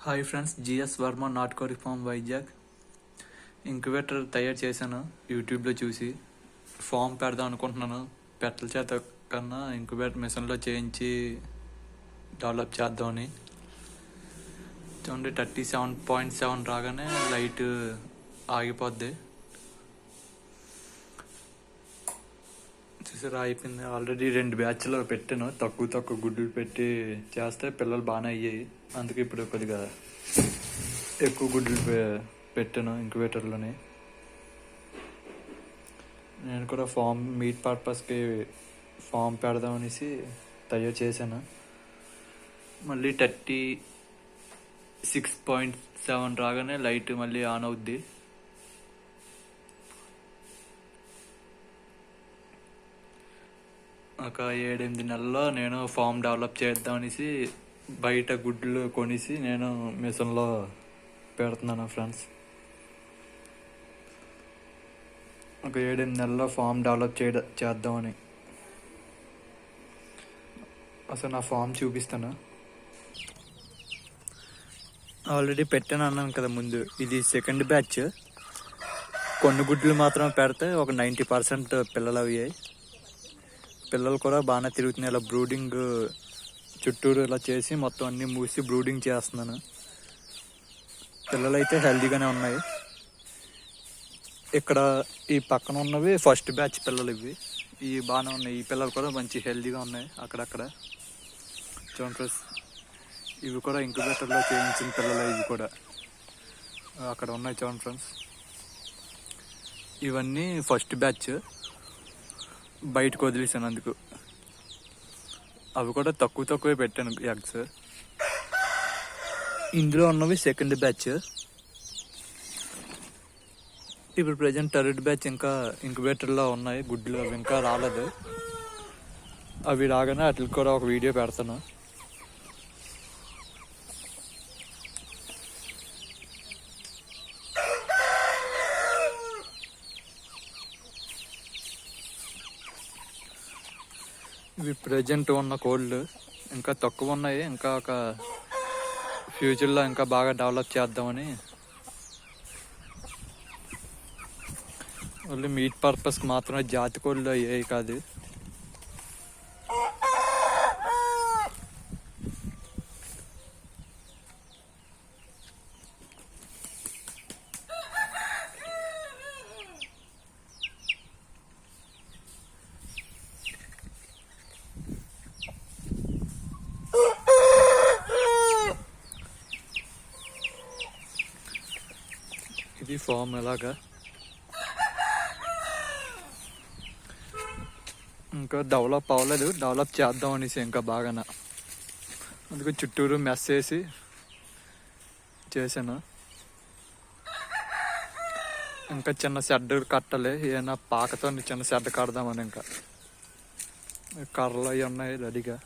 Hi friends, GS Varma నాటుకోడి form Vizag. Incubator తయారు చేశాను యూట్యూబ్లో చూసి. ఫామ్ పెడదాం అనుకుంటున్నాను. పెట్టల చేత కన్నా ఇంక్యుబేటర్ మిషన్లో చేయించి డెవలప్ చేద్దామని. చూడండి, 37.7 రాగానే లైట్ ఆగిపోద్ది. చూసారా, అయిపోయింది. ఆల్రెడీ 2 బ్యాచ్లో పెట్టాను. తక్కువ గుడ్లు పెట్టి చేస్తే పిల్లలు బాగానే అయ్యాయి. అందుకే ఇప్పుడు కొద్దిగా ఎక్కువ గుడ్లు పెట్టాను ఇంక్యుబేటర్లోనే. నేను కూడా ఫామ్ మీట్ పర్పస్కి ఫామ్ పెడదామనేసి తయారు చేశాను. మళ్ళీ 36.7 రాగానే లైట్ మళ్ళీ ఆన్ అవుద్ది. ఒక 7-8 నెలల్లో నేను ఫామ్ డెవలప్ చేద్దామనేసి బయట గుడ్లు కొనేసి నేను మిషన్లో పెడుతున్నాను ఫ్రెండ్స్. ఒక 7-8 నెలల్లో ఫామ్ డెవలప్ చేద్దామని. అసలు నా ఫామ్ చూపిస్తాను. ఆల్రెడీ పెట్టాను అన్నాను కదా ముందు. ఇది సెకండ్ బ్యాచ్. కొన్ని గుడ్లు మాత్రం పెడితే ఒక 90% పిల్లలు అయ్యాయి. పిల్లలు కూడా బాగానే తిరుగుతున్నాయి. ఇలా బ్రూడింగ్ చుట్టూరు ఇలా చేసి మొత్తం అన్నీ మూసి బ్రూడింగ్ చేస్తున్నాను. పిల్లలు అయితే హెల్దీగానే ఉన్నాయి. ఇక్కడ ఈ పక్కన ఉన్నవి ఫస్ట్ బ్యాచ్ పిల్లలు. ఇవి బాగానే ఉన్నాయి. ఈ పిల్లలు కూడా మంచి హెల్దీగా ఉన్నాయి. అక్కడక్కడ చూడండి ఫ్రెండ్స్, ఇవి కూడా ఇంక్యుబేటర్లో చేయించిన పిల్లలు. ఇవి కూడా అక్కడ ఉన్నాయి చూడండి ఫ్రెండ్స్. ఇవన్నీ ఫస్ట్ బ్యాచ్. బయటకు వదిలేసాను అందుకు. అవి కూడా తక్కువే పెట్టాను ఎగ్స్. ఇందులో ఉన్నవి సెకండ్ బ్యాచ్. ఇప్పుడు ప్రజెంట్ థర్డ్ బ్యాచ్ ఇంకా ఇంక్యుబేటర్లో ఉన్నాయి గుడ్లు. అవి ఇంకా రాలేదు. అవి రాగానే వాటికి కూడా ఒక వీడియో పెడతాను. ఇవి ప్రజెంట్ ఉన్న కోళ్ళు. ఇంకా తక్కువ ఉన్నాయి. ఇంకా ఒక ఫ్యూచర్లో ఇంకా బాగా డెవలప్ చేద్దామని. ఓన్లీ మీట్ పర్పస్కి మాత్రమే జాతి కోళ్ళు అయ్యాయి కాదు. ఇది ఫామ్ ఎలాగా. ఇంకా డెవలప్ అవ్వలేదు. డెవలప్ చేద్దాం అనేసి ఇంకా బాగా. అందుకే చుట్టూరు మెస్ వేసి చేశాను. ఇంకా చిన్న షెడ్ కట్టాలి. ఏమైనా పాకతో చిన్న షెడ్ కడదామని. ఇంకా కర్రలు అవి ఉన్నాయి రెడీగా.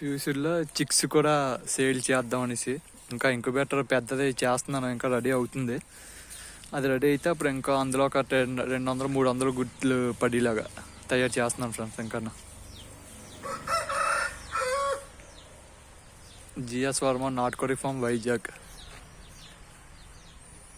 ఫ్యూచర్లో చిక్స్ కూడా సేల్ చేద్దాం అనేసి. ఇంకా ఇంక్యుబేటర్ పెద్దది చేస్తున్నాను. ఇంకా రెడీ అవుతుంది. అది రెడీ అయితే అప్పుడు ఇంకా అందులో ఒక 200-300 గుడ్లు పడేలాగా తయారు చేస్తున్నాను ఫ్రెండ్స్. ఇంకా జిఎస్ వర్మ నాటుకోడి ఫామ్ వైజాగ్.